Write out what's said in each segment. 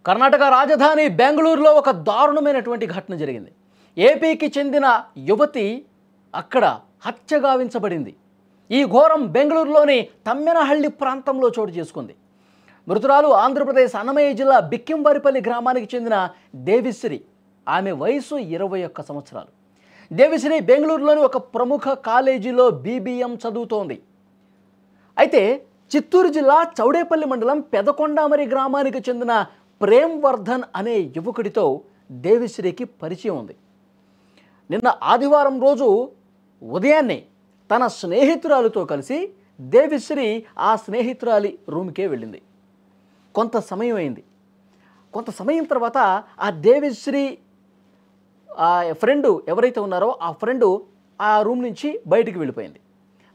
కర్ణాటక రాజధాని బెంగళూరులో ఒక దారుణమైనటువంటి ఘటన జరిగింది. ఏపీకి చెందిన యువతి అక్కడ హత్యగావించబడింది. ఈ ఘోరం బెంగళూరులోని తమ్మెనహళ్లి ప్రాంతంలో చోటు చేసుకుంది. మృతురాలు ఆంధ్రప్రదేశ్ అన్నమయ్య జిల్లా బిక్కింవారిపల్లి గ్రామానికి చెందిన దేవిశ్రీ. ఆమె వయసు 21 సంవత్సరాలు. దేవిశ్రీ బెంగళూరులోని ఒక ప్రముఖ కాలేజీలో BBM చదువుతోంది. అయితే చిత్తూరు జిల్లా చౌడేపల్లి మండలం పెదకొండామరి గ్రామానికి చెందిన ప్రేమ్ వర్ధన్ అనే యువకుడితో దేవిశ్రీకి పరిచయం ఉంది. నిన్న ఆదివారం రోజు ఉదయాన్నే తన స్నేహితురాలతో కలిసి దేవిశ్రీ ఆ స్నేహితురాలి రూమ్కే వెళ్ళింది. కొంత సమయం అయింది. కొంత సమయం తర్వాత ఆ దేవిశ్రీ ఆ ఫ్రెండ్ ఎవరైతే ఉన్నారో ఆ ఫ్రెండు ఆ రూమ్ నుంచి బయటికి వెళ్ళిపోయింది.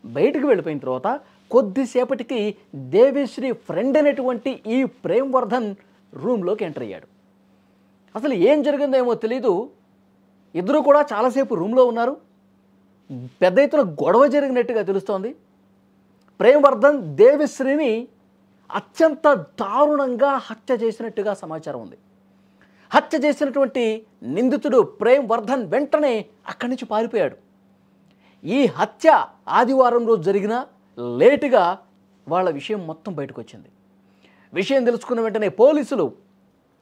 బయటికి వెళ్ళిపోయిన తర్వాత కొద్దిసేపటికి దేవిశ్రీ ఫ్రెండ్ అనేటువంటి ఈ ప్రేమ్ వర్ధన్ రూమ్లోకి ఎంటర్ అయ్యాడు. అసలు ఏం జరిగిందో ఏమో తెలీదు. ఇద్దరు కూడా చాలాసేపు రూమ్లో ఉన్నారు. పెద్ద ఎత్తున గొడవ జరిగినట్టుగా తెలుస్తోంది. ప్రేమ్ వర్ధన్ దేవిశ్రీని అత్యంత దారుణంగా హత్య చేసినట్టుగా సమాచారం ఉంది. హత్య చేసినటువంటి నిందితుడు ప్రేమ్ వర్ధన్ వెంటనే అక్కడి నుంచి పారిపోయాడు. ఈ హత్య ఆదివారం రోజు జరిగిన లేటుగా వాళ్ళ విషయం మొత్తం బయటకు వచ్చింది. విషయం తెలుసుకున్న వెంటనే పోలీసులు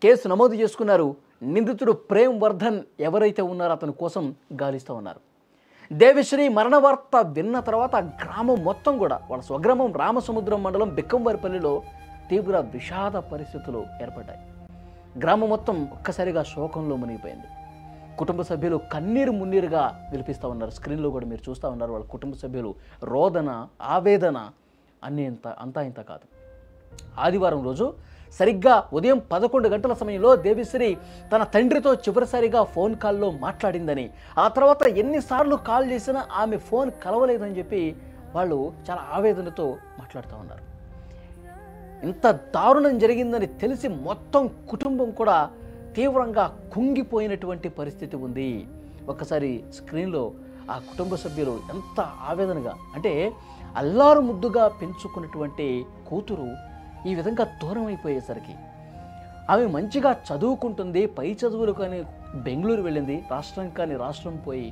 కేసు నమోదు చేసుకున్నారు. నిందితుడు ప్రేమ్ వర్ధన్ ఎవరైతే ఉన్నారో అతని కోసం గాలిస్తూ ఉన్నారు. దేవిశ్రీ మరణ వార్త విన్న తర్వాత గ్రామం మొత్తం కూడా వాళ్ళ స్వగ్రామం రామసముద్రం మండలం బిక్కంవారిపల్లిలో తీవ్ర విషాద పరిస్థితులు ఏర్పడ్డాయి. గ్రామం మొత్తం ఒక్కసారిగా శోకంలో మునిగిపోయింది. కుటుంబ సభ్యులు కన్నీరు మున్నీరుగా విలిపిస్తూ ఉన్నారు. స్క్రీన్లో కూడా మీరు చూస్తూ ఉన్నారు. వాళ్ళ కుటుంబ సభ్యులు రోదన, ఆవేదన అన్నీ అంతా ఇంత కాదు. ఆదివారం రోజు సరిగ్గా ఉదయం 11 గంటల సమయంలో దేవిశ్రీ తన తండ్రితో చివరిసారిగా ఫోన్ కాల్లో మాట్లాడిందని, ఆ తర్వాత ఎన్నిసార్లు కాల్ చేసినా ఆమె ఫోన్ కలవలేదని చెప్పి వాళ్ళు చాలా ఆవేదనతో మాట్లాడుతూ ఉన్నారు. ఇంత దారుణం జరిగిందని తెలిసి మొత్తం కుటుంబం కూడా తీవ్రంగా కుంగిపోయినటువంటి పరిస్థితి ఉంది. ఒక్కసారి స్క్రీన్లో ఆ కుటుంబ సభ్యులు ఎంత ఆవేదనగా, అంటే అల్లారు ముద్దుగా పెంచుకున్నటువంటి కూతురు ఈ విధంగా దూరం అయిపోయేసరికి, ఆమె మంచిగా చదువుకుంటుంది, పై చదువులు కానీ బెంగళూరు వెళ్ళింది, రాష్ట్రం కానీ రాష్ట్రం పోయి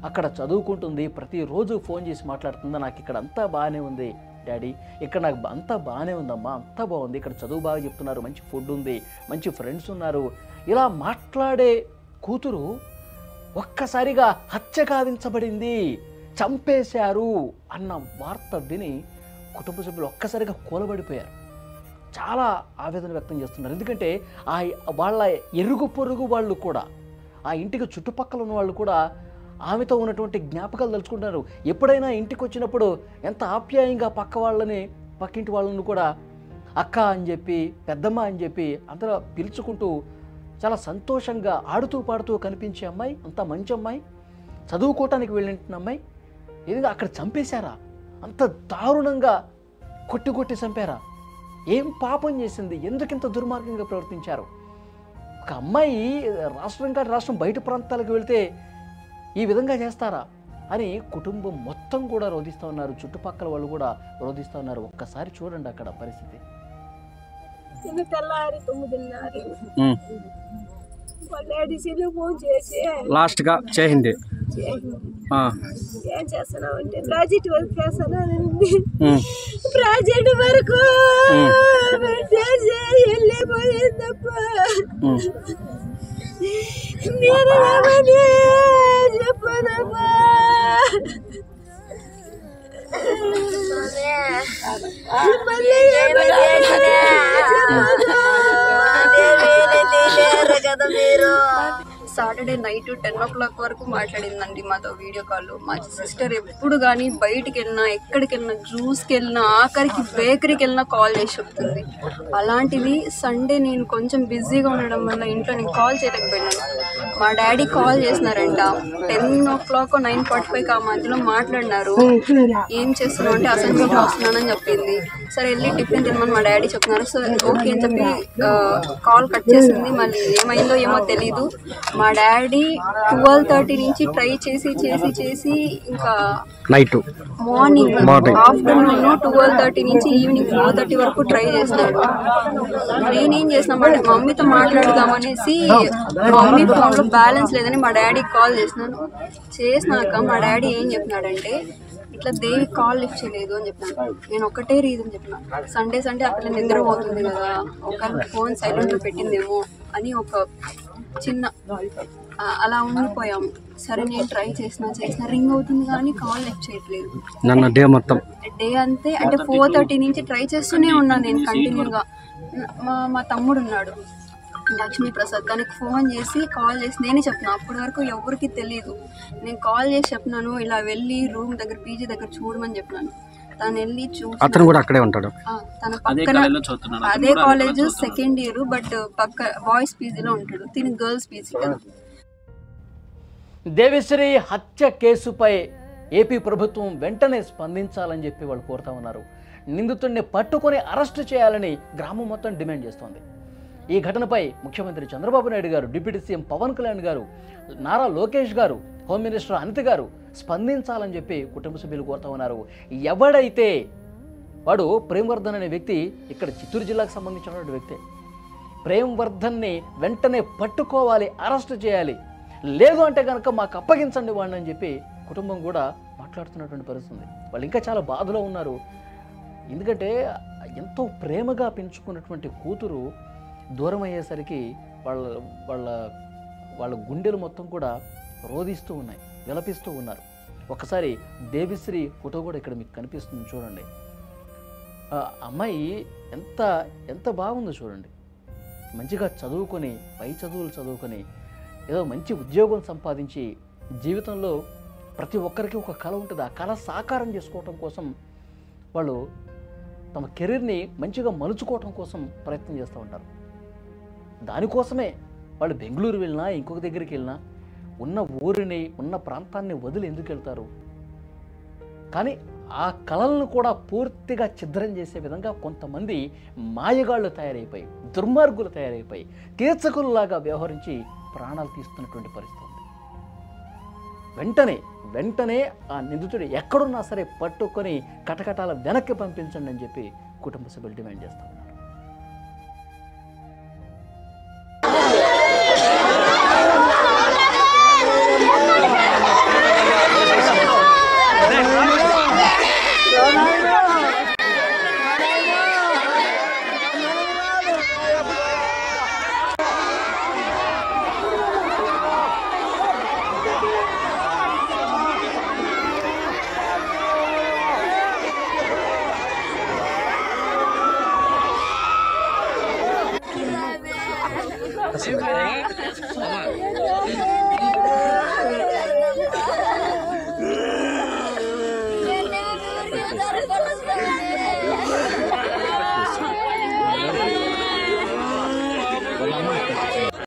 అక్కడ చదువుకుంటుంది, ప్రతిరోజు ఫోన్ చేసి మాట్లాడుతుంది. నాకు ఇక్కడ అంతా బాగానే ఉంది డాడీ, ఇక్కడ నాకు అంతా బాగానే ఉందమ్మా, అంతా బాగుంది, ఇక్కడ చదువు బాగా చెప్తున్నారు, మంచి ఫుడ్ ఉంది, మంచి ఫ్రెండ్స్ ఉన్నారు, ఇలా మాట్లాడే కూతురు ఒక్కసారిగా హత్య గావించబడింది, చంపేశారు అన్న వార్త విని కుటుంబ సభ్యులు ఒక్కసారిగా కూలబడిపోయారు. చాలా ఆవేదన వ్యక్తం చేస్తున్నారు. ఎందుకంటే వాళ్ళ ఎరుగు పొరుగు వాళ్ళు కూడా, ఆ ఇంటికి చుట్టుపక్కల ఉన్న వాళ్ళు కూడా ఆమెతో ఉన్నటువంటి జ్ఞాపకాలు తలుచుకుంటారు. ఎప్పుడైనా ఇంటికి వచ్చినప్పుడు ఎంత ఆప్యాయంగా పక్కింటి వాళ్ళని కూడా అక్క అని చెప్పి, పెద్దమ్మ అని చెప్పి అందరూ పిలుచుకుంటూ చాలా సంతోషంగా ఆడుతూ పాడుతూ కనిపించే అమ్మాయి, అంత మంచి అమ్మాయి, చదువుకోవటానికి వెళ్ళిన అమ్మాయి, ఏదైనా అక్కడ చంపేశారా? అంత దారుణంగా కొట్టి చంపారా? ఏం పాపం చేసింది? ఎందుకింత దుర్మార్గంగా ప్రవర్తించారు? ఒక అమ్మాయి రాష్ట్రం బయట ప్రాంతాలకు వెళితే ఈ విధంగా చేస్తారా అని కుటుంబం మొత్తం కూడా రోధిస్తూ ఉన్నారు. చుట్టుపక్కల వాళ్ళు కూడా రోధిస్తూ ఉన్నారు. ఒక్కసారి చూడండి అక్కడ పరిస్థితి. తెల్లారి 9:30 ఫోన్ చేసి లాస్ట్గా చేసింది. ఏం చేస్తున్నావు అంటే ప్రాజెక్ట్ వర్క్ చేస్తానండి. ప్రాజెక్ట్ వరకు వెళ్ళిపోయిందప్ప. నేను చెప్పనమ్మా. సాటర్డే నైట్ 10 o'clock వరకు మాట్లాడిందండి మాతో వీడియో కాల్. మా సిస్టర్ ఎప్పుడు కానీ బయటికి వెళ్ళినా, ఎక్కడికి వెళ్ళినా, జ్యూస్కి వెళ్ళినా, ఆఖరికి బేకరీకి వెళ్ళినా కాల్ చేసి చెప్తుంది. అలాంటిది సండే నేను కొంచెం బిజీగా ఉండడం వల్ల ఇంట్లో నేను కాల్ చేయలేకపోయినాను. మా డాడీ కాల్ చేసినారంట 10 o'clock 9:45 ఆ మధ్యలో మాట్లాడినారు. ఏం చేస్తున్నావు అంటే అసెంబ్లీకి వస్తున్నానని చెప్పింది. సరే వెళ్ళి టిఫిన్ తినమని మా డాడీ చెప్తున్నారు. సో ఓకే అని చెప్పి కాల్ కట్ చేసింది. మళ్ళీ ఏమైందో ఏమో తెలీదు. మా డాడీ 12:30 నుంచి ట్రై చేసి ఇంకా నైట్ మార్నింగ్ ఆఫ్టర్నూన్ 12:30 నుంచి ఈవినింగ్ 4:30 వరకు ట్రై చేస్తాడు. నేనేం చేసినామంటే మా మమ్మీతో మాట్లాడదామనేసి మా మమ్మీ ఫోన్లో బ్యాలెన్స్ లేదని మా డాడీకి కాల్ చేసినాక మా డాడీ ఏం చెప్పినాడంటే ఇట్లా దేవి కాల్ లిఫ్ట్ చేయలేదు అని చెప్పినాను. నేను ఒకటే రీజన్ చెప్పిన, సండే ఆ పిల్ల నిద్ర పోతుంది కదా, ఒక ఫోన్ సైలెంట్లో పెట్టిందేమో అని ఒక చిన్న అలా ఉండిపోయాము. సరే నేను ట్రై చేసిన రింగ్ అవుతుంది కానీ కాల్ లిఫ్ట్ చేయట్లేదు. డే అంతే అంటే 4:30 నుంచి ట్రై చేస్తూనే ఉన్నాను నేను కంటిన్యూగా. మా తమ్ముడు ఉన్నాడు లక్ష్మీ ప్రసాద్, తనకి ఫోన్ చేసి కాల్ చేసి నేనే చెప్పిన. అప్పటి వరకు ఎవరికి తెలియదు. నేను కాల్ చేసి చెప్పినాను ఇలా వెళ్ళి రూమ్ దగ్గర పీజీ దగ్గర చూడమని చెప్పినాను. తను వెళ్ళి అతను కూడా అక్కడే ఉంటాడు. తన పక్కన అదే కాలేజ్ సెకండ్ ఇయర్, బట్ పక్క బాయ్స్ పీజీలో ఉంటాడు. తిని గర్ల్స్ పీజీ కదా. దేవిశ్రీ హత్య కేసుపై ఏపీ ప్రభుత్వం వెంటనే స్పందించాలని చెప్పి వాళ్ళు కోరుతా ఉన్నారు. నిందితుడిని పట్టుకొని అరెస్టు చేయాలని గ్రామం మొత్తం డిమాండ్ చేస్తోంది. ఈ ఘటనపై ముఖ్యమంత్రి చంద్రబాబు నాయుడు గారు, డిప్యూటీ సీఎం పవన్ కళ్యాణ్ గారు, నారా లోకేష్ గారు, హోమ్ మినిస్టర్ అనిత గారు స్పందించాలని చెప్పి కుటుంబ సభ్యులు కోరుతా ఉన్నారు. ఎవడైతే వాడు ప్రేమ్వర్ధన్ అనే వ్యక్తి ఇక్కడ చిత్తూరు జిల్లాకు సంబంధించినటువంటి వ్యక్తే. ప్రేమ్వర్ధన్ని వెంటనే పట్టుకోవాలి, అరెస్టు చేయాలి, లేదు అంటే కనుక మాకు అప్పగించండి వాడిని అని చెప్పి కుటుంబం కూడా మాట్లాడుతున్నటువంటి పరిస్థితి. వాళ్ళు ఇంకా చాలా బాధలో ఉన్నారు. ఎందుకంటే ఎంతో ప్రేమగా పెంచుకున్నటువంటి కూతురు దూరం అయ్యేసరికి వాళ్ళ గుండెలు మొత్తం కూడా రోధిస్తూ ఉన్నాయి, విలపిస్తూ ఉన్నారు. ఒకసారి దేవిశ్రీ ఫోటో కూడా ఇక్కడ మీకు కనిపిస్తుంది చూడండి. అమ్మాయి ఎంత బాగుందో చూడండి. మంచిగా చదువుకొని, పై చదువులు చదువుకొని, ఏదో మంచి ఉద్యోగం సంపాదించి జీవితంలో ప్రతి ఒక్కరికి ఒక కళ ఉంటుంది. ఆ కళ సాకారం చేసుకోవటం కోసం వాళ్ళు తమ కెరీర్ని మంచిగా మలుచుకోవటం కోసం ప్రయత్నం చేస్తూ ఉంటారు. దానికోసమే వాళ్ళు బెంగళూరు వెళ్ళినా ఇంకొక దగ్గరికి వెళ్ళినా ఉన్న ఊరిని, ఉన్న ప్రాంతాన్ని వదిలి ఎందుకు వెళ్తారు? కానీ ఆ కళలను కూడా పూర్తిగా ఛిద్రం చేసే విధంగా కొంతమంది మాయగాళ్ళు తయారైపోయి, దుర్మార్గులు తయారైపోయి, కీచకుల్లాగా వ్యవహరించి ప్రాణాలు తీస్తున్నటువంటి పరిస్థితి ఉంది. వెంటనే ఆ నిందితుడు ఎక్కడున్నా సరే పట్టుకొని కటకటాల వెనక్కి పంపించండి అని చెప్పి కుటుంబ సభ్యులు డిమాండ్ చేస్తూ ఉన్నారు.